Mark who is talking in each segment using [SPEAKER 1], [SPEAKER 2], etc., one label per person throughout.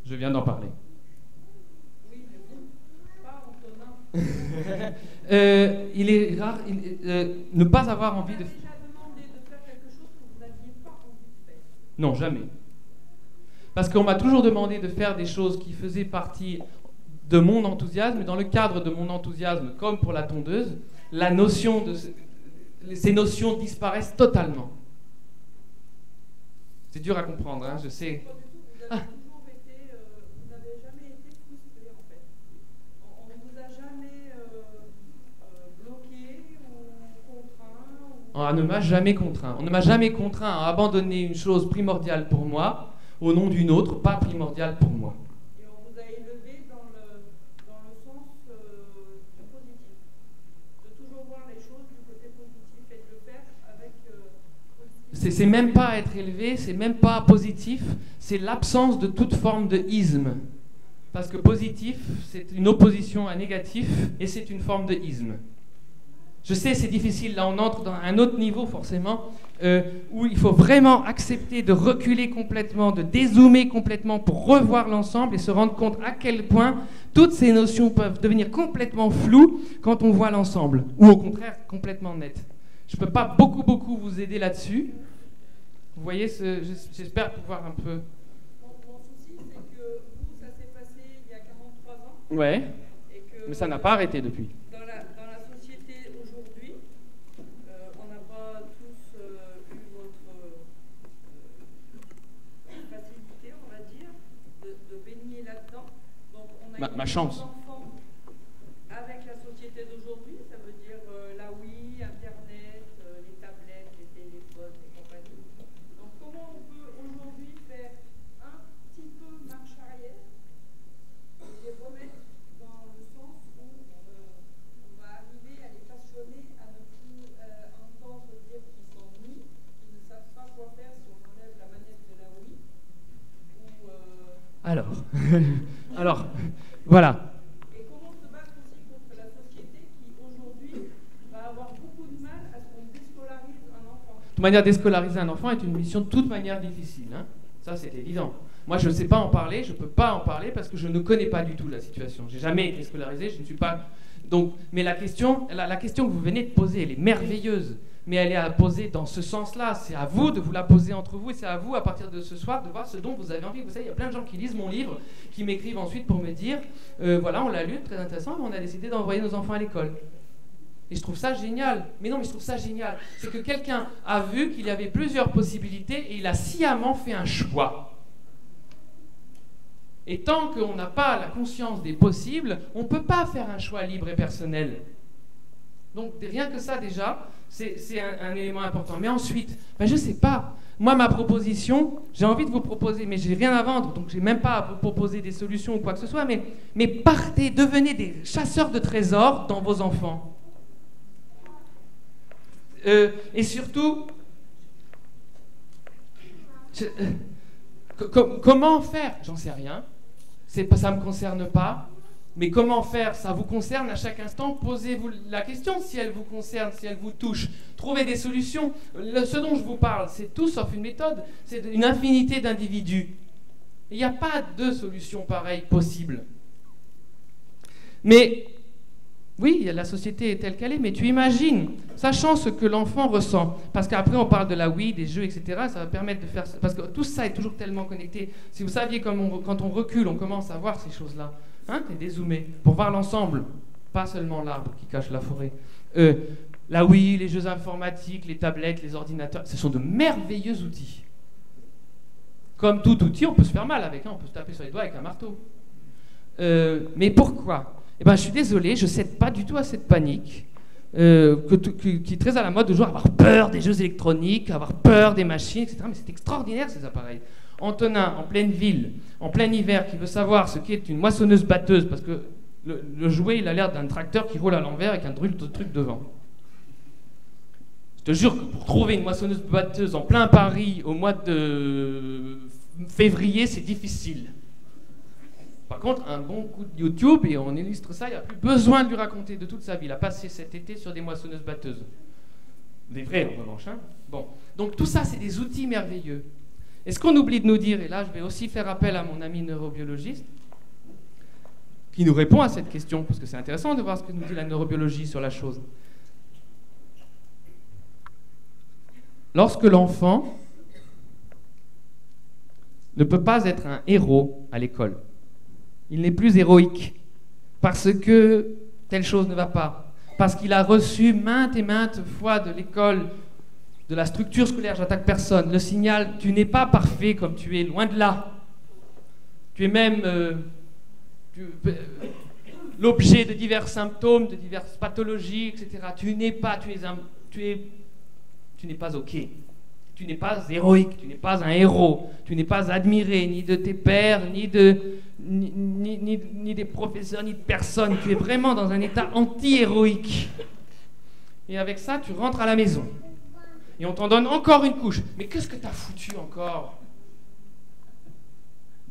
[SPEAKER 1] Je viens d'en parler.
[SPEAKER 2] Oui, mais bon, pas en
[SPEAKER 1] Il est rare ne pas avoir envie de...
[SPEAKER 2] Vous avez déjà demandé de faire quelque chose que vous n'aviez pas envie de faire?
[SPEAKER 1] Non, jamais. Parce qu'on m'a toujours demandé de faire des choses qui faisaient partie de mon enthousiasme, et dans le cadre de mon enthousiasme, comme pour la tondeuse, la notion de ces notions disparaissent totalement. C'est dur à comprendre, hein, je sais.
[SPEAKER 2] Pas du tout, vous avez toujours été, vous n'avez jamais été frustré en fait. On ne vous a jamais bloqué ou contraint
[SPEAKER 1] On ne m'a jamais contraint. On ne m'a jamais contraint à abandonner une chose primordiale pour moi au nom d'une autre, pas primordiale pour moi.
[SPEAKER 2] Et on vous a élevé dans le sens du positif. De toujours voir les choses du côté positif et de le faire avec positivité.
[SPEAKER 1] C'est même pas être élevé, c'est même pas positif, c'est l'absence de toute forme de isme. Parce que positif, c'est une opposition à négatif, et c'est une forme de isme. Je sais, c'est difficile, là on entre dans un autre niveau forcément, où il faut vraiment accepter de reculer complètement, de dézoomer complètement pour revoir l'ensemble et se rendre compte à quel point toutes ces notions peuvent devenir complètement floues quand on voit l'ensemble, ou au contraire complètement net. Je ne peux pas beaucoup vous aider là-dessus. Vous voyez, j'espère pouvoir un peu...
[SPEAKER 2] Mon souci, c'est que vous, ça s'est passé il y a 43 ans.
[SPEAKER 1] Ouais,
[SPEAKER 2] Et que
[SPEAKER 1] mais ça n'a pas arrêté depuis.
[SPEAKER 2] dans la société aujourd'hui, on n'a pas tous eu votre facilité, on va dire, de baigner là-dedans. Donc on a
[SPEAKER 1] Ma chance.
[SPEAKER 2] enfants avec la société d'aujourd'hui, ça veut dire la Wii, Internet, les tablettes, les téléphones et compagnie. Donc comment on peut aujourd'hui faire un petit peu marche arrière et les remettre dans le sens où on va arriver à les passionner, à ne plus entendre dire qu'ils s'ennuient, qu'ils ne savent pas quoi faire si on enlève la manette de la Wii ou
[SPEAKER 1] Alors, voilà.
[SPEAKER 2] et comment se battre aussi contre la société qui aujourd'hui va avoir beaucoup de mal à ce qu'on déscolarise un enfant.
[SPEAKER 1] De toute manière, déscolariser un enfant est une mission de toute manière difficile. Hein. Ça, c'est évident. Moi, je ne sais pas en parler, je ne peux pas en parler parce que je ne connais pas du tout la situation. Je n'ai jamais été scolarisé, je ne suis pas... Donc, mais la question que vous venez de poser, elle est merveilleuse. Mais elle est à poser dans ce sens-là. C'est à vous de vous la poser entre vous et c'est à vous, à partir de ce soir, de voir ce dont vous avez envie. Vous savez, il y a plein de gens qui lisent mon livre, qui m'écrivent ensuite pour me dire voilà, on l'a lu, très intéressant, mais on a décidé d'envoyer nos enfants à l'école. Et je trouve ça génial. Mais non, mais je trouve ça génial. C'est que quelqu'un a vu qu'il y avait plusieurs possibilités et il a sciemment fait un choix. Et tant qu'on n'a pas la conscience des possibles, on ne peut pas faire un choix libre et personnel. Donc rien que ça déjà, c'est un élément important. Mais ensuite, je ne sais pas. Moi, ma proposition, j'ai envie de vous proposer, mais je n'ai rien à vendre, donc je n'ai même pas à vous proposer des solutions ou quoi que ce soit, mais partez, devenez des chasseurs de trésors dans vos enfants. Et surtout, comment faire? J'en sais rien. Ça ne me concerne pas. Mais comment faire? Ça vous concerne à chaque instant. Posez-vous la question si elle vous concerne, si elle vous touche. Trouvez des solutions. Ce dont je vous parle, c'est tout sauf une méthode. C'est une infinité d'individus. Il n'y a pas de solution pareille possible. Mais, oui, la société est telle qu'elle est, mais tu imagines, sachant ce que l'enfant ressent, parce qu'après on parle de la Wii, des jeux, etc., ça va permettre de faire... Parce que tout ça est toujours tellement connecté. Si vous saviez quand on recule, on commence à voir ces choses-là. Hein, t'es dézoomé, pour voir l'ensemble, pas seulement l'arbre qui cache la forêt. La Wii, les jeux informatiques, les tablettes, les ordinateurs, ce sont de merveilleux outils. Comme tout outil, on peut se faire mal avec, hein, on peut se taper sur les doigts avec un marteau. Mais pourquoi? Eh ben, je suis désolé, je ne cède pas du tout à cette panique qui est très à la mode de toujours avoir peur des jeux électroniques, avoir peur des machines, etc. Mais c'est extraordinaire ces appareils. Antonin, en pleine ville, en plein hiver, qui veut savoir ce qu'est une moissonneuse-batteuse, parce que le jouet, il a l'air d'un tracteur qui roule à l'envers avec un truc devant. Je te jure que pour trouver une moissonneuse-batteuse en plein Paris au mois de février, c'est difficile. Par contre, un bon coup de YouTube, et on illustre ça, il n'y a plus besoin de lui raconter de toute sa vie. Il a passé cet été sur des moissonneuses-batteuses. Des vraies, en revanche. Hein. Bon. Donc tout ça, c'est des outils merveilleux. Et ce qu'on oublie de nous dire, et là je vais aussi faire appel à mon ami neurobiologiste, qui nous répond à cette question, parce que c'est intéressant de voir ce que nous dit la neurobiologie sur la chose. Lorsque l'enfant ne peut pas être un héros à l'école, il n'est plus héroïque, parce que telle chose ne va pas, parce qu'il a reçu maintes et maintes fois de l'école, de la structure scolaire, j'attaque personne, le signal, tu n'es pas parfait comme tu es, loin de là. Tu es même l'objet de divers symptômes, de diverses pathologies, etc. Tu n'es pas, tu n'es pas OK. Tu n'es pas héroïque, tu n'es pas un héros, tu n'es pas admiré ni de tes pères, ni des professeurs, ni de personne. Tu es vraiment dans un état anti-héroïque. Et avec ça, tu rentres à la maison. Et on t'en donne encore une couche. Mais qu'est-ce que t'as foutu encore?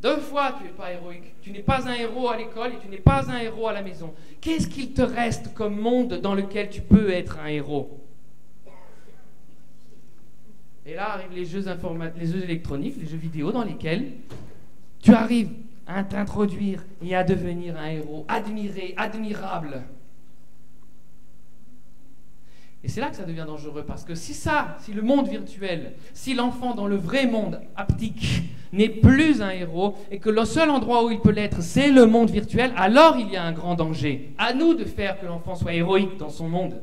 [SPEAKER 1] 2 fois, tu n'es pas héroïque. Tu n'es pas un héros à l'école et tu n'es pas un héros à la maison. Qu'est-ce qu'il te reste comme monde dans lequel tu peux être un héros? Et là arrivent les jeux électroniques, les jeux vidéo dans lesquels tu arrives à t'introduire et à devenir un héros admiré, admirable. Et c'est là que ça devient dangereux, parce que si le monde virtuel, si l'enfant dans le vrai monde haptique n'est plus un héros, et que le seul endroit où il peut l'être, c'est le monde virtuel, alors il y a un grand danger. À nous de faire que l'enfant soit héroïque dans son monde.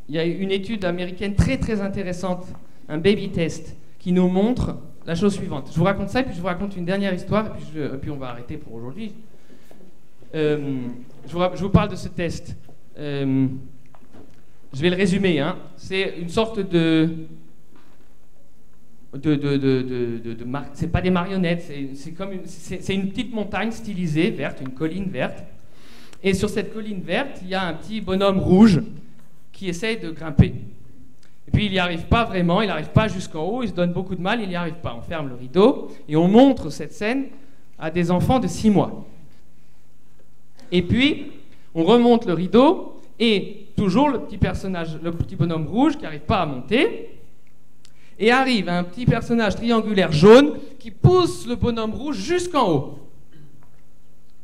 [SPEAKER 1] Il y a une étude américaine très très intéressante, un baby test, qui nous montre la chose suivante. Je vous raconte ça, et puis je vous raconte une dernière histoire, et puis on va arrêter pour aujourd'hui. Je vous parle de ce test. Je vais le résumer. Hein. C'est une sorte c'est pas des marionnettes, c'est une petite montagne stylisée, verte, une colline verte. Et sur cette colline verte, il y a un petit bonhomme rouge qui essaye de grimper. Et puis il n'y arrive pas vraiment, il n'arrive pas jusqu'en haut, il se donne beaucoup de mal, il n'y arrive pas. On ferme le rideau et on montre cette scène à des enfants de 6 mois. Et puis, on remonte le rideau et toujours le petit personnage, le petit bonhomme rouge qui n'arrive pas à monter, et arrive un petit personnage triangulaire jaune qui pousse le bonhomme rouge jusqu'en haut.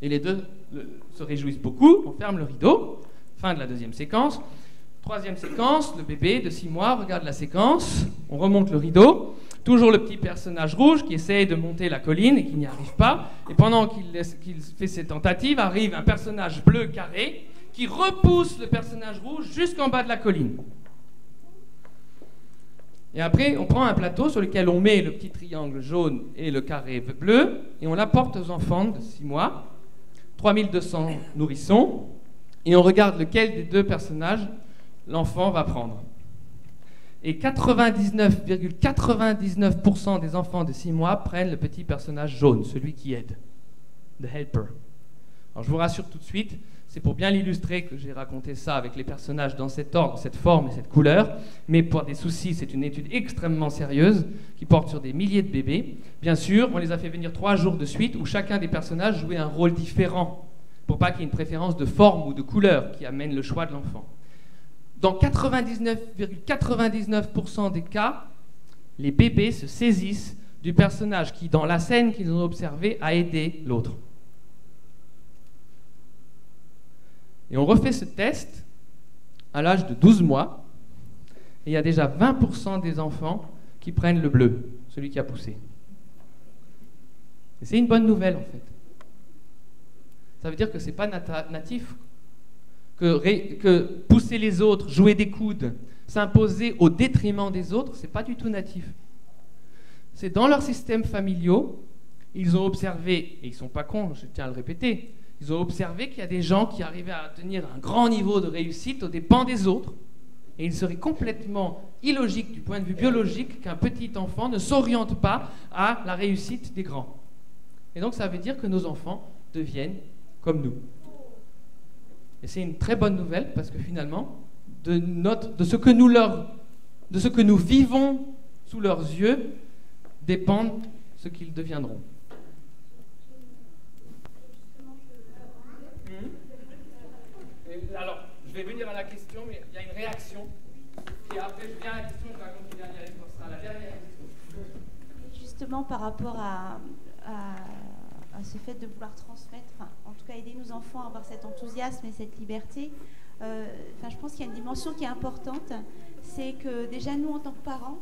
[SPEAKER 1] Et les deux se réjouissent beaucoup, on ferme le rideau, fin de la 2e séquence. 3e séquence, le bébé de 6 mois regarde la séquence, on remonte le rideau, toujours le petit personnage rouge qui essaye de monter la colline et qui n'y arrive pas. Et pendant qu'il fait ses tentatives, arrive un personnage bleu carré qui repousse le personnage rouge jusqu'en bas de la colline. Et après, on prend un plateau sur lequel on met le petit triangle jaune et le carré bleu et on l'apporte aux enfants de 6 mois, 3200 nourrissons, et on regarde lequel des 2 personnages l'enfant va prendre. Et 99,99% des enfants de 6 mois prennent le petit personnage jaune, celui qui aide, the helper. Alors je vous rassure tout de suite, c'est pour bien l'illustrer que j'ai raconté ça avec les personnages dans cet ordre, cette forme et cette couleur, mais pour des soucis, c'est une étude extrêmement sérieuse qui porte sur des milliers de bébés. Bien sûr, on les a fait venir 3 jours de suite où chacun des personnages jouait un rôle différent, pour pas qu'il y ait une préférence de forme ou de couleur qui amène le choix de l'enfant. Dans 99,99% des cas, les bébés se saisissent du personnage qui, dans la scène qu'ils ont observée, a aidé l'autre. Et on refait ce test à l'âge de 12 mois, et il y a déjà 20% des enfants qui prennent le bleu, celui qui a poussé. Et c'est une bonne nouvelle, en fait. Ça veut dire que ce n'est pas natif. Que pousser les autres, jouer des coudes, s'imposer au détriment des autres, c'est pas du tout natif. C'est dans leurs systèmes familiaux, ils ont observé, et ils sont pas cons, je tiens à le répéter, ils ont observé qu'il y a des gens qui arrivaient à tenir un grand niveau de réussite aux dépens des autres, et il serait complètement illogique du point de vue biologique qu'un petit enfant ne s'oriente pas à la réussite des grands. Et donc ça veut dire que nos enfants deviennent comme nous. Et c'est une très bonne nouvelle parce que finalement, de ce que nous vivons sous leurs yeux, dépendent ce qu'ils deviendront. Alors, je vais venir à la question, mais il y a une réaction. Et après, je viens à la question, je raconte une dernière histoire. Ce sera la dernière question.
[SPEAKER 3] Justement, par rapport à ce fait de vouloir transmettre, enfin, en tout cas aider nos enfants à avoir cet enthousiasme et cette liberté, je pense qu'il y a une dimension qui est importante, c'est que déjà nous, en tant que parents,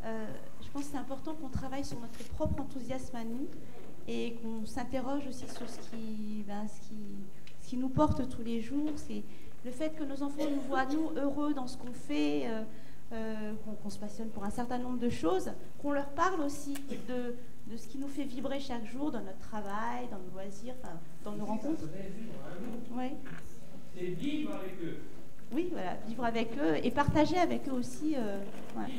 [SPEAKER 3] je pense que c'est important qu'on travaille sur notre propre enthousiasme à nous et qu'on s'interroge aussi sur ce qui nous porte tous les jours. C'est le fait que nos enfants nous voient, nous, heureux dans ce qu'on fait, qu'on se passionne pour un certain nombre de choses, qu'on leur parle aussi de ce qui nous fait vibrer chaque jour dans notre travail, dans nos loisirs, dans nos rencontres. Ouais.
[SPEAKER 1] C'est vivre avec eux.
[SPEAKER 3] Oui, voilà, vivre avec eux et partager avec eux aussi. Ouais.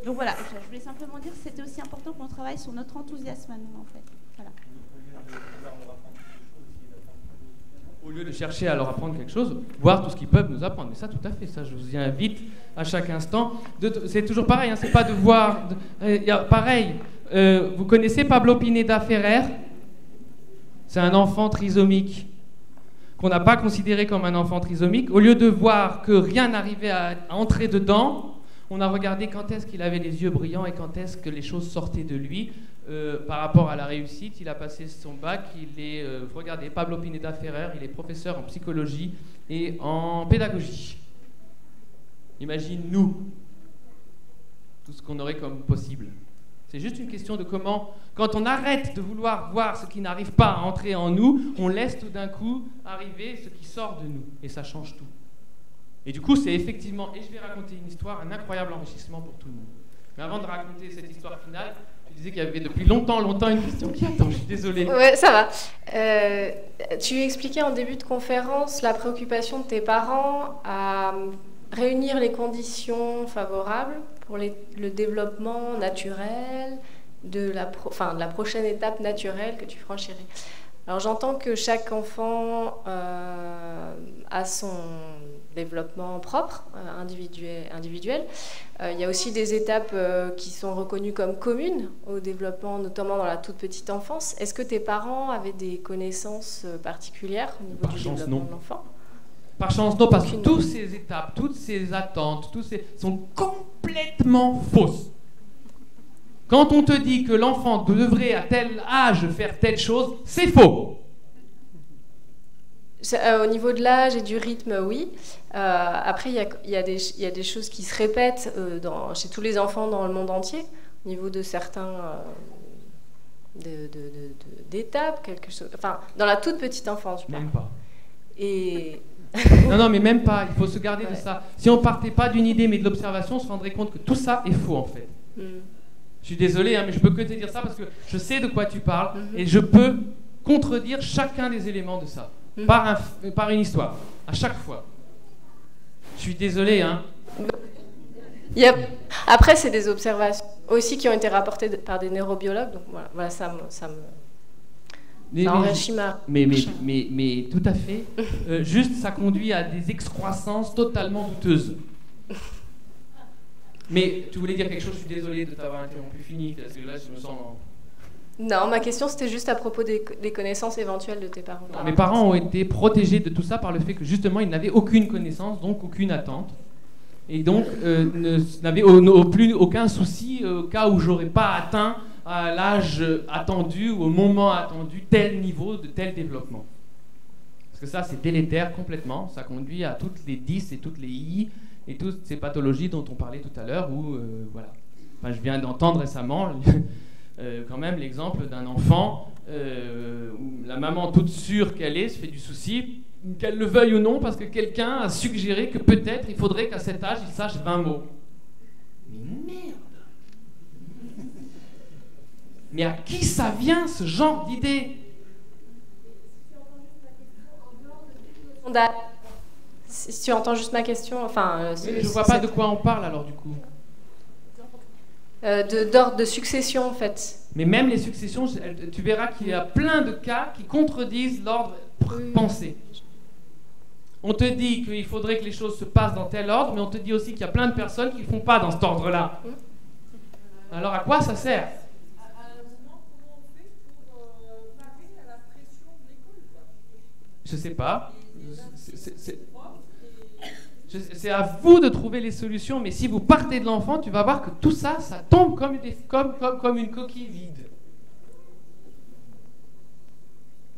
[SPEAKER 3] Donc voilà, je voulais simplement dire que c'était aussi important qu'on travaille sur notre enthousiasme à nous, en fait. Voilà.
[SPEAKER 1] Au lieu de chercher à leur apprendre quelque chose, voir tout ce qu'ils peuvent nous apprendre. Mais ça, tout à fait, ça, je vous y invite à chaque instant. C'est toujours pareil, hein, c'est pas de voir... pareil, vous connaissez Pablo Pineda Ferrer? C'est un enfant trisomique qu'on n'a pas considéré comme un enfant trisomique. Au lieu de voir que rien n'arrivait à entrer dedans, on a regardé quand est-ce qu'il avait les yeux brillants et quand est-ce que les choses sortaient de lui. Par rapport à la réussite, il a passé son bac, regardez, Pablo Pineda Ferrer, il est professeur en psychologie et en pédagogie. Imagine-nous tout ce qu'on aurait comme possible. C'est juste une question de comment, quand on arrête de vouloir voir ce qui n'arrive pas à entrer en nous, on laisse tout d'un coup arriver ce qui sort de nous, et ça change tout. Et du coup, c'est effectivement, et je vais raconter une histoire, un incroyable enrichissement pour tout le monde. Mais avant de raconter cette histoire finale, je disais qu'il y avait depuis longtemps une question qui attend, je suis désolée.
[SPEAKER 4] Ouais, ça va. Tu expliquais en début de conférence la préoccupation de tes parents à réunir les conditions favorables pour le développement naturel de la prochaine étape naturelle que tu franchirais. Alors j'entends que chaque enfant a son développement propre, individuel. Il y a aussi des étapes qui sont reconnues comme communes au développement, notamment dans la toute petite enfance. Est-ce que tes parents avaient des connaissances particulières au niveau du développement de l'enfant ?
[SPEAKER 1] Par chance, non, parce que toutes ces étapes, toutes ces attentes, sont complètement fausses. Quand on te dit que l'enfant devrait à tel âge faire telle chose, c'est faux.
[SPEAKER 4] Au niveau de l'âge et du rythme, oui. Après, il y a des choses qui se répètent chez tous les enfants dans le monde entier, au niveau de certains d'étapes, quelque chose. Enfin, dans la toute petite enfance, je parle.
[SPEAKER 1] Même pas.
[SPEAKER 4] Et
[SPEAKER 1] non, mais même pas. Il faut se garder de ça. Si on partait pas d'une idée, mais de l'observation, on se rendrait compte que tout ça est faux, en fait. Je suis désolé, hein, mais je peux que te dire ça parce que je sais de quoi tu parles et je peux contredire chacun des éléments de ça par une histoire, à chaque fois. Je suis désolé, hein.
[SPEAKER 4] Après, c'est des observations aussi qui ont été rapportées par des neurobiologues, donc voilà, ça enrichit ma...
[SPEAKER 1] Mais tout à fait. Juste, ça conduit à des excroissances totalement douteuses. Mais tu voulais dire quelque chose, je suis désolé de t'avoir interrompu, fini, parce que là je me sens...
[SPEAKER 4] Non, ma question c'était juste à propos des connaissances éventuelles de tes parents.
[SPEAKER 1] Non, mes parents ont été protégés de tout ça par le fait que justement ils n'avaient aucune connaissance, donc aucune attente. Et donc n'avaient plus aucun souci au cas où j'aurais pas atteint à l'âge attendu ou au moment attendu tel niveau de tel développement. Parce que ça c'est délétère complètement, ça conduit à toutes les 10 et toutes les I et toutes ces pathologies dont on parlait tout à l'heure, où voilà. Enfin, je viens d'entendre récemment quand même l'exemple d'un enfant où la maman toute sûre qu'elle est se fait du souci, qu'elle le veuille ou non, parce que quelqu'un a suggéré que peut-être il faudrait qu'à cet âge il sache 20 mots. Mais merde! Mais à qui ça vient ce genre d'idée?
[SPEAKER 4] Si tu entends juste ma question, enfin...
[SPEAKER 1] je ne vois pas de quoi on parle alors du coup.
[SPEAKER 4] D'ordre de succession en fait.
[SPEAKER 1] Mais même les successions, tu verras qu'il y a plein de cas qui contredisent l'ordre pensé. On te dit qu'il faudrait que les choses se passent dans tel ordre, mais on te dit aussi qu'il y a plein de personnes qui ne font pas dans cet ordre-là. Alors à quoi ça sert? Je sais pas. C'est à vous de trouver les solutions, mais si vous partez de l'enfant, tu vas voir que tout ça, ça tombe comme une coquille vide.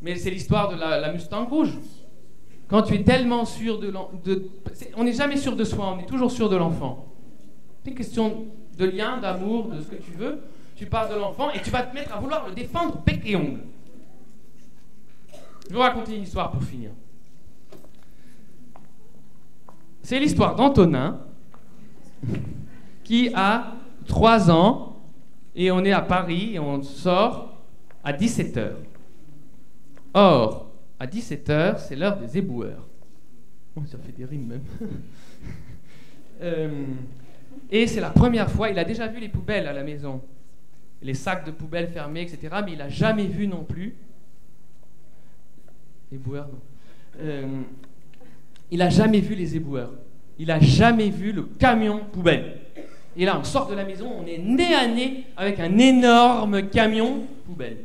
[SPEAKER 1] Mais c'est l'histoire de la Mustang rouge. Quand tu es tellement sûr on n'est jamais sûr de soi, on est toujours sûr de l'enfant. C'est une question de lien, d'amour, de ce que tu veux. Tu pars de l'enfant et tu vas te mettre à vouloir le défendre bec et ongle. Je vais vous raconter une histoire pour finir. C'est l'histoire d'Antonin, qui a 3 ans, et on est à Paris, et on sort à 17h. Or, à 17h, c'est l'heure des éboueurs. Oh, ça fait des rimes même. Et c'est la première fois, il a déjà vu les poubelles à la maison, les sacs de poubelles fermés, etc., mais il n'a jamais vu non plus... Éboueurs, non. Il n'a jamais vu les éboueurs. Il n'a jamais vu le camion poubelle. Et là, on sort de la maison, on est nez à nez avec un énorme camion poubelle.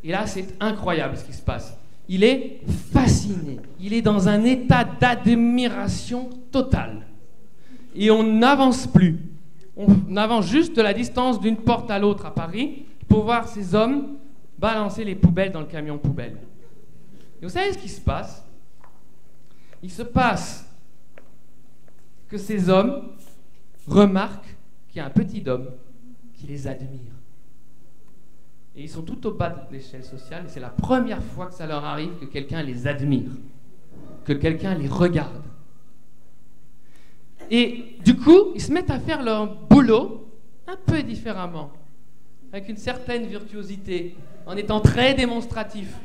[SPEAKER 1] Et là, c'est incroyable ce qui se passe. Il est fasciné. Il est dans un état d'admiration totale. Et on n'avance plus. On avance juste de la distance d'une porte à l'autre à Paris pour voir ces hommes balancer les poubelles dans le camion poubelle. Et vous savez ce qui se passe? Il se passe que ces hommes remarquent qu'il y a un petit homme qui les admire. Et ils sont tout au bas de l'échelle sociale, et c'est la première fois que ça leur arrive que quelqu'un les admire, que quelqu'un les regarde. Et du coup, ils se mettent à faire leur boulot un peu différemment, avec une certaine virtuosité, en étant très démonstratifs.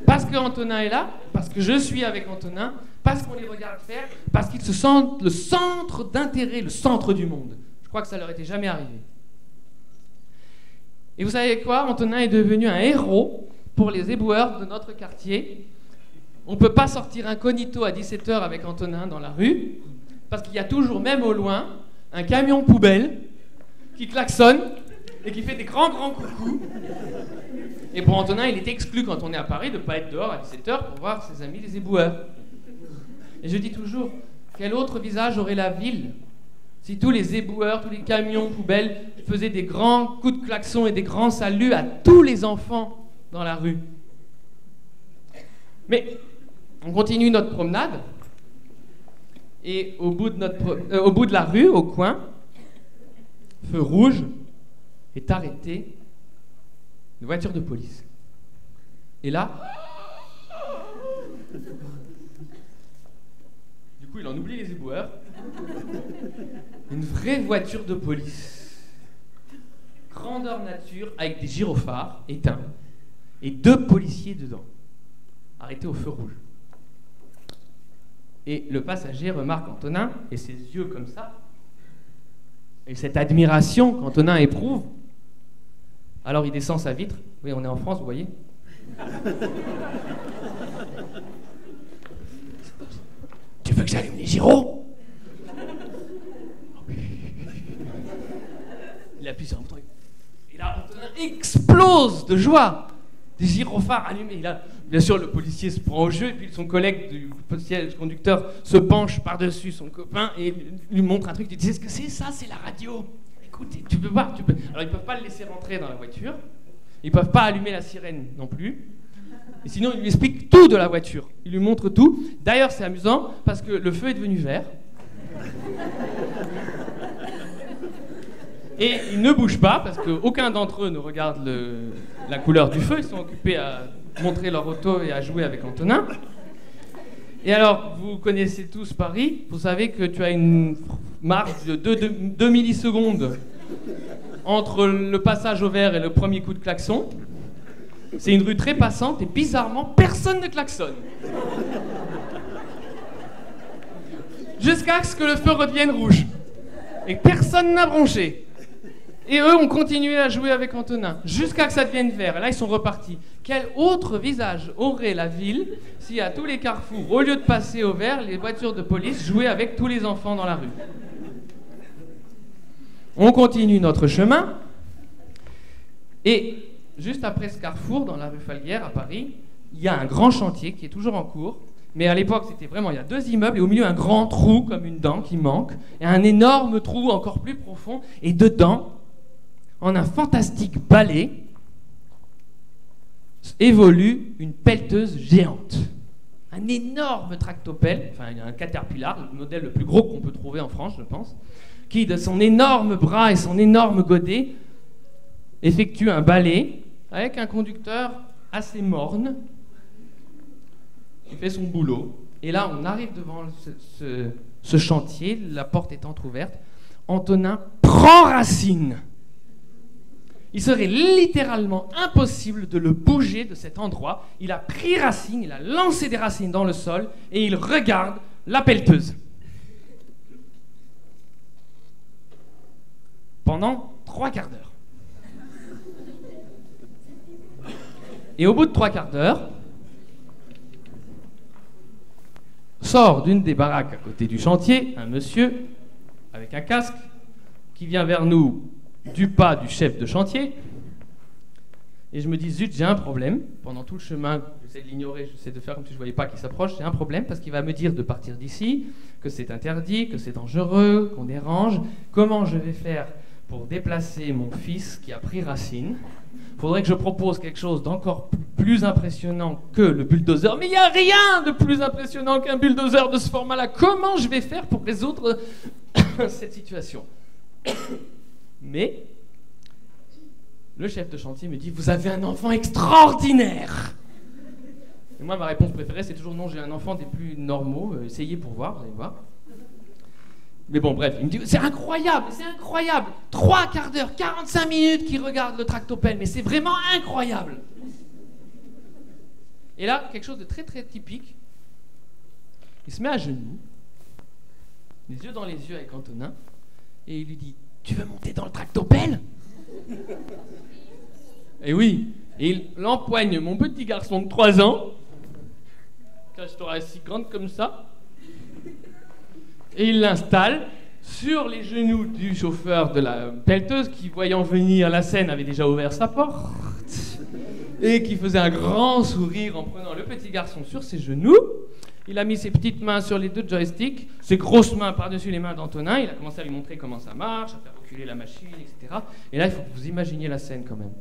[SPEAKER 1] Parce que Antonin est là, parce que je suis avec Antonin, parce qu'on les regarde faire, parce qu'ils se sentent le centre d'intérêt, le centre du monde. Je crois que ça leur était jamais arrivé. Et vous savez quoi? Antonin est devenu un héros pour les éboueurs de notre quartier. On ne peut pas sortir incognito à 17h avec Antonin dans la rue, parce qu'il y a toujours, même au loin, un camion poubelle qui klaxonne et qui fait des grands coucous. Et pour Antonin, il est exclu quand on est à Paris de ne pas être dehors à 17h pour voir ses amis les éboueurs. Et je dis toujours, quel autre visage aurait la ville si tous les éboueurs, tous les camions poubelles faisaient des grands coups de klaxon et des grands saluts à tous les enfants dans la rue? Mais on continue notre promenade, et au bout de la rue, au coin, feu rouge, est arrêtée une voiture de police. Et là, du coup, il en oublie les éboueurs. Une vraie voiture de police. Grandeur nature, avec des gyrophares éteints. Et 2 policiers dedans, arrêtés au feu rouge. Et le passager remarque Antonin, et ses yeux comme ça, et cette admiration qu'Antonin éprouve. Alors il descend sa vitre. Oui, on est en France, vous voyez. Tu veux que j'allume les gyros? Il appuie sur un bouton. Et là, Antonin explose de joie. Des gyrophares allumés. Là, bien sûr, le policier se prend au jeu, et puis son collègue du conducteur se penche par-dessus son copain et lui montre un truc. Il dit: est-ce que c'est ça? C'est la radio. Écoute, tu peux voir. Alors, ils ne peuvent pas le laisser rentrer dans la voiture. Ils ne peuvent pas allumer la sirène non plus. Et sinon, il lui explique tout de la voiture. Il lui montre tout. D'ailleurs, c'est amusant parce que le feu est devenu vert. Et ils ne bougent pas parce qu'aucun d'entre eux ne regarde la couleur du feu. Ils sont occupés à montrer leur auto et à jouer avec Antonin. Et alors, vous connaissez tous Paris. Vous savez que tu as une marge de 2 millisecondes entre le passage au vert et le premier coup de klaxon. C'est une rue très passante et bizarrement, personne ne klaxonne. Jusqu'à ce que le feu redevienne rouge. Et personne n'a bronché. Et eux ont continué à jouer avec Antonin, jusqu'à que ça devienne vert. Et là, ils sont repartis. Quel autre visage aurait la ville si, à tous les carrefours, au lieu de passer au vert, les voitures de police jouaient avec tous les enfants dans la rue? On continue notre chemin. Et juste après ce carrefour, dans la rue Falguière, à Paris, il y a un grand chantier qui est toujours en cours. Mais à l'époque, c'était vraiment, il y a 2 immeubles et au milieu un grand trou comme une dent qui manque et un énorme trou encore plus profond. Et dedans, en un fantastique balai, évolue une pelleteuse géante. Un énorme tractopelle, enfin un Caterpillar, le modèle le plus gros qu'on peut trouver en France, je pense, qui, de son énorme bras et son énorme godet, effectue un balai avec un conducteur assez morne qui fait son boulot. Et là, on arrive devant ce chantier, la porte est entrouverte. Antonin prend racine. Il serait littéralement impossible de le bouger de cet endroit. Il a pris racine, il a lancé des racines dans le sol et il regarde la pelleteuse. Pendant 3 quarts d'heure. Et au bout de 3 quarts d'heure, sort d'une des baraques à côté du chantier un monsieur avec un casque qui vient vers nous du pas du chef de chantier. Et je me dis, zut, j'ai un problème. Pendant tout le chemin, j'essaie de l'ignorer, j'essaie de faire comme si je ne voyais pas qu'il s'approche. J'ai un problème parce qu'il va me dire de partir d'ici, que c'est interdit, que c'est dangereux, qu'on dérange. Comment je vais faire pour déplacer mon fils qui a pris racine? Il faudrait que je propose quelque chose d'encore plus impressionnant que le bulldozer. Mais il n'y a rien de plus impressionnant qu'un bulldozer de ce format-là. Comment je vais faire pour résoudre cette situation? Mais le chef de chantier me dit, vous avez un enfant extraordinaire. Et moi, ma réponse préférée, c'est toujours non, j'ai un enfant des plus normaux. Essayez pour voir, vous allez voir. Mais bon, bref, il me dit, c'est incroyable, c'est incroyable. 3 quarts d'heure, 45 minutes qu'il regarde le tractopelle, mais c'est vraiment incroyable. Et là, quelque chose de très très typique, il se met à genoux, les yeux dans les yeux avec Antonin, et il lui dit, tu veux monter dans le tractopelle? Et oui, et il empoigne mon petit garçon de 3 ans, cage thoracique grande comme ça, et il l'installe sur les genoux du chauffeur de la pelleteuse qui, voyant venir la scène, avait déjà ouvert sa porte et qui faisait un grand sourire en prenant le petit garçon sur ses genoux. Il a mis ses petites mains sur les 2 joysticks, ses grosses mains par-dessus les mains d'Antonin. Il a commencé à lui montrer comment ça marche, à faire reculer la machine, etc. Et là, il faut que vous imaginiez la scène quand même.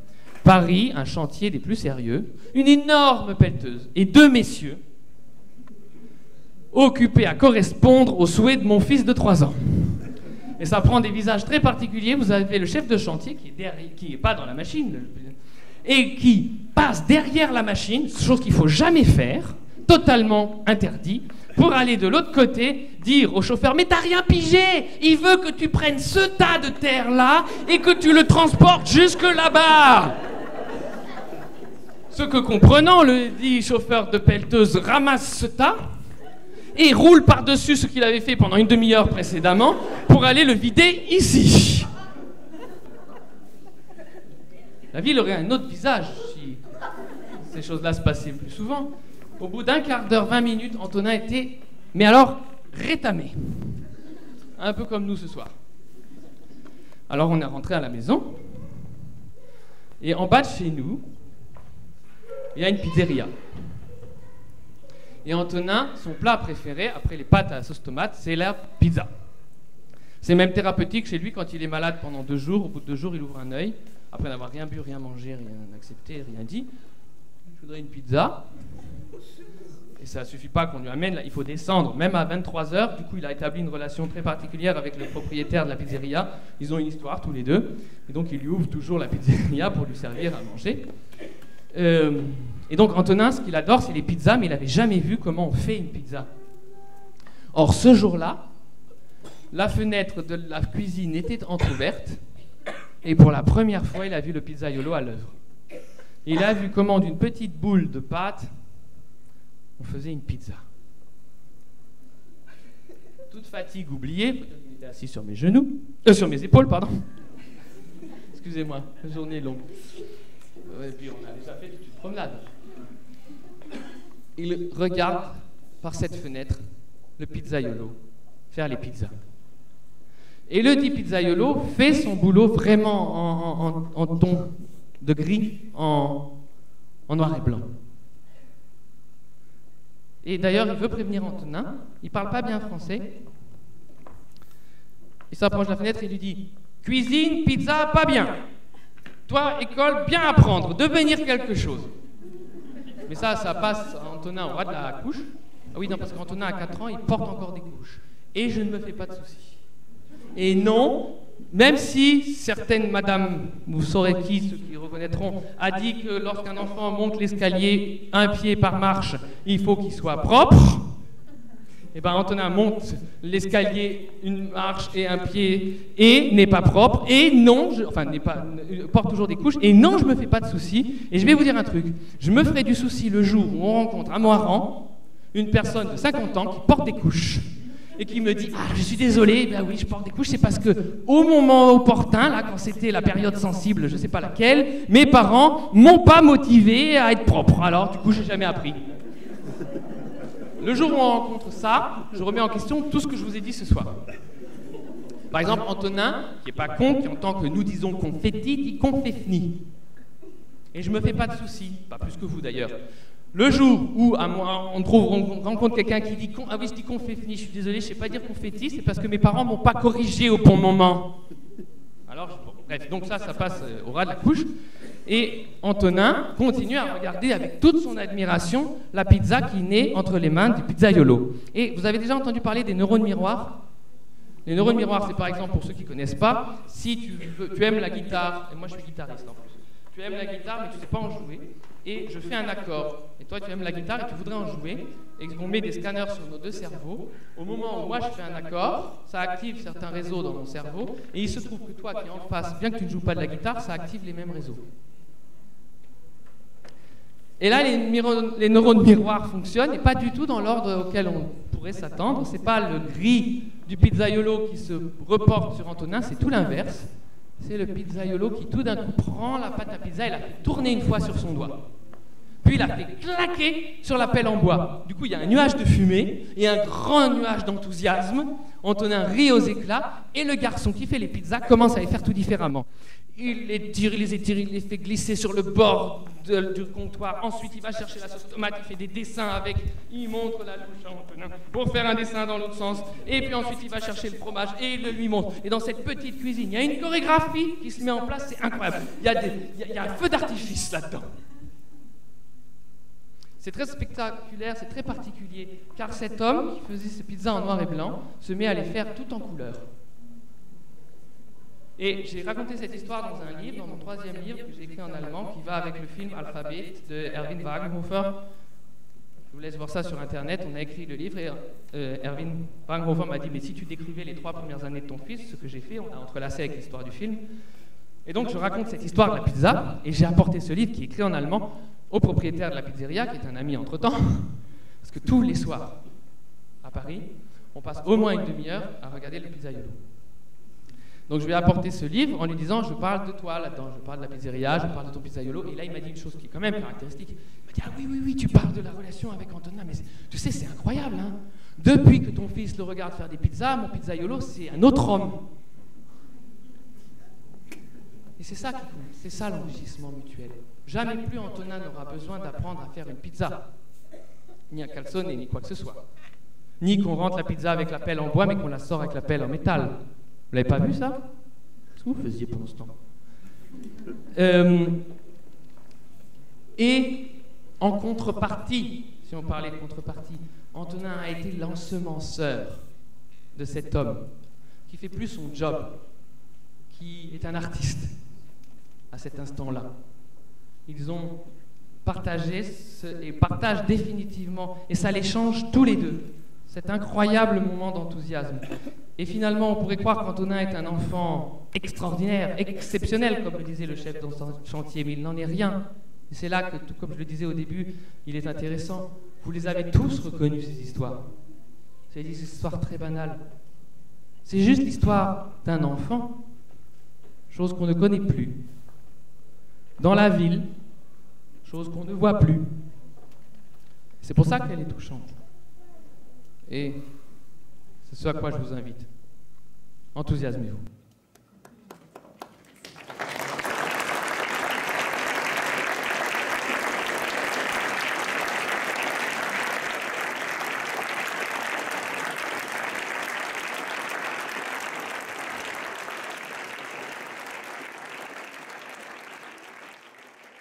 [SPEAKER 1] Paris, un chantier des plus sérieux, une énorme pelleteuse et 2 messieurs occupé à correspondre aux souhaits de mon fils de 3 ans. Et ça prend des visages très particuliers. Vous avez le chef de chantier qui est pas dans la machine et qui passe derrière la machine, chose qu'il ne faut jamais faire, totalement interdit, pour aller de l'autre côté dire au chauffeur « Mais t'as rien pigé! Il veut que tu prennes ce tas de terre-là et que tu le transportes jusque là-bas !» Ce que comprenant, le dit chauffeur de pelleteuse ramasse ce tas et roule par-dessus ce qu'il avait fait pendant une demi-heure précédemment pour aller le vider ici. La ville aurait un autre visage si ces choses-là se passaient plus souvent. Au bout d'un quart d'heure, 20 minutes, Antonin était, mais alors, rétamé. Un peu comme nous ce soir. Alors on est rentré à la maison, et en bas de chez nous, il y a une pizzeria. Et Antonin, son plat préféré, après les pâtes à la sauce tomate, c'est la pizza. C'est même thérapeutique chez lui quand il est malade pendant 2 jours. Au bout de 2 jours, il ouvre un œil, après n'avoir rien bu, rien mangé, rien accepté, rien dit. Je voudrais une pizza. Et ça ne suffit pas qu'on lui amène, là, il faut descendre, même à 23h. Du coup, il a établi une relation très particulière avec le propriétaire de la pizzeria. Ils ont une histoire tous les deux. Et donc, il lui ouvre toujours la pizzeria pour lui servir à manger. Et donc Antonin, ce qu'il adore, c'est les pizzas, mais il n'avait jamais vu comment on fait une pizza. Or, ce jour-là, la fenêtre de la cuisine était entrouverte, et pour la première fois, il a vu le pizzaiolo à l'œuvre. Il a vu comment, d'une petite boule de pâte, on faisait une pizza. Toute fatigue oubliée, il était assis sur mes genoux, sur mes épaules, pardon. Excusez-moi, la journée est longue. Et puis on a déjà fait toute une promenade. Il regarde par cette fenêtre le pizzaiolo faire les pizzas. Et le dit pizzaiolo fait son boulot vraiment en ton de gris, en noir et blanc. Et d'ailleurs, il veut prévenir Antonin. Il ne parle pas bien français. Il s'approche de la fenêtre et lui dit « Cuisine, pizza, pas bien. Toi, école, bien apprendre, devenir quelque chose. » Mais ça passe. Antonin aura de la couche. Ah oui, non, parce qu'Antonin a 4 ans, il porte encore des couches. Et je ne me fais pas de soucis. Et non, même si certaines madames, vous saurez qui, ceux qui reconnaîtront, a dit que lorsqu'un enfant monte l'escalier, un pied par marche, il faut qu'il soit propre. Et bien Antonin monte l'escalier, une marche et un pied, et n'est pas propre, et non, porte toujours des couches, et non, je ne me fais pas de soucis. Et je vais vous dire un truc, je me ferai du souci le jour où on rencontre à Moiran une personne de 50 ans qui porte des couches, et qui me dit « Ah, je suis désolé, ben oui, je porte des couches, c'est parce que au moment opportun, là, quand c'était la période sensible, je ne sais pas laquelle, mes parents m'ont pas motivé à être propre, alors du coup, j'ai jamais appris. » Le jour où on rencontre ça, je remets en question tout ce que je vous ai dit ce soir. Par exemple, Antonin, qui n'est pas con, qui entend que nous disons confetti, dit confefni. Et je ne me fais pas de soucis, pas plus que vous d'ailleurs. Le jour où on rencontre quelqu'un qui dit « Ah oui, je dis confefni, je suis désolé, je ne sais pas dire confetti, c'est parce que mes parents ne m'ont pas corrigé au bon moment. » Alors, bon, bref, donc ça passe au ras de la couche. Et Antonin continue à regarder avec toute son admiration la pizza qui naît entre les mains du pizzaiolo. Et vous avez déjà entendu parler des neurones miroirs? Les neurones miroirs, c'est par exemple, pour ceux qui ne connaissent pas, si tu aimes la guitare, et moi je suis guitariste en plus, tu aimes la guitare mais tu ne sais pas en jouer, et je fais un accord, et toi tu aimes la guitare et tu voudrais en jouer, et on met des scanners sur nos deux cerveaux, au moment où moi je fais un accord, ça active certains réseaux dans mon cerveau, et il se trouve que toi qui es en face, bien que tu ne joues pas de la guitare, ça active les mêmes réseaux. Et là, les neurones miroirs fonctionnent, et pas du tout dans l'ordre auquel on pourrait s'attendre. Ce n'est pas le gris du pizzaiolo qui se reporte sur Antonin, c'est tout l'inverse. C'est le pizzaiolo qui tout d'un coup prend la pâte à pizza et la fait tourner une fois sur son doigt. Puis il la fait claquer sur la pelle en bois. Du coup, il y a un nuage de fumée et un grand nuage d'enthousiasme. Antonin rit aux éclats, et le garçon qui fait les pizzas commence à les faire tout différemment. Il les tire, il les étire, il les fait glisser sur le bord du comptoir. Ensuite, il va chercher la sauce tomate, il fait des dessins avec, il montre la louche à Antonin pour faire un dessin dans l'autre sens. Et puis ensuite, il va chercher le fromage et il le lui montre. Et dans cette petite cuisine, il y a une chorégraphie qui se met en place, c'est incroyable. Il y a un feu d'artifice là-dedans. C'est très spectaculaire, c'est très particulier, car cet homme qui faisait ses pizzas en noir et blanc se met à les faire tout en couleur. Et j'ai raconté cette histoire dans un livre, dans mon 3e livre que j'ai écrit en allemand, qui va avec le film Alphabet de Erwin Wagenhofer. Je vous laisse voir ça sur Internet, on a écrit le livre et Erwin Wagenhofer m'a dit « Mais si tu décrivais les 3 premières années de ton fils, ce que j'ai fait, on a entrelacé avec l'histoire du film. » Et donc je raconte cette histoire de la pizza, et j'ai apporté ce livre qui est écrit en allemand au propriétaire de la pizzeria, qui est un ami entre-temps, parce que tous les soirs, à Paris, on passe au moins une demi-heure à regarder le pizzaiolo. Donc je lui ai apporté ce livre en lui disant « Je parle de toi là-dedans, je parle de la pizzeria, je parle de ton pizzaiolo. » Et là, il m'a dit une chose qui est quand même caractéristique. Il m'a dit « Ah oui, oui, oui, tu parles de la relation avec Antonin, mais tu sais, c'est incroyable, hein. Depuis que ton fils le regarde faire des pizzas, mon pizzaiolo, c'est un autre homme. » Et c'est ça qui compte, c'est ça l'enrichissement mutuel. Jamais plus Antonin n'aura besoin d'apprendre à faire une pizza, ni un calzone, ni quoi que ce soit. Ni qu'on rentre la pizza avec la pelle en bois, mais qu'on la sort avec la pelle en métal. Vous l'avez pas vu ça? Qu'est-ce que vous faisiez pendant ce temps? Et en contrepartie, si on parlait de contrepartie, Antonin a été l'ensemenceur de cet homme qui fait plus son job, qui est un artiste à cet instant-là. Ils ont partagé et partagent définitivement, et ça les change tous les deux, cet incroyable moment d'enthousiasme. Et finalement, on pourrait croire qu'Antonin est un enfant extraordinaire, exceptionnel, comme le disait le chef de chantier, mais il n'en est rien. Et c'est là que, tout comme je le disais au début, il est intéressant. Vous les avez tous reconnus, ces histoires. C'est des histoires très banales. C'est juste l'histoire d'un enfant, chose qu'on ne connaît plus. Dans la ville, chose qu'on ne voit plus. C'est pour ça qu'elle est touchante. Et c'est ce à quoi je vous invite. Enthousiasmez-vous.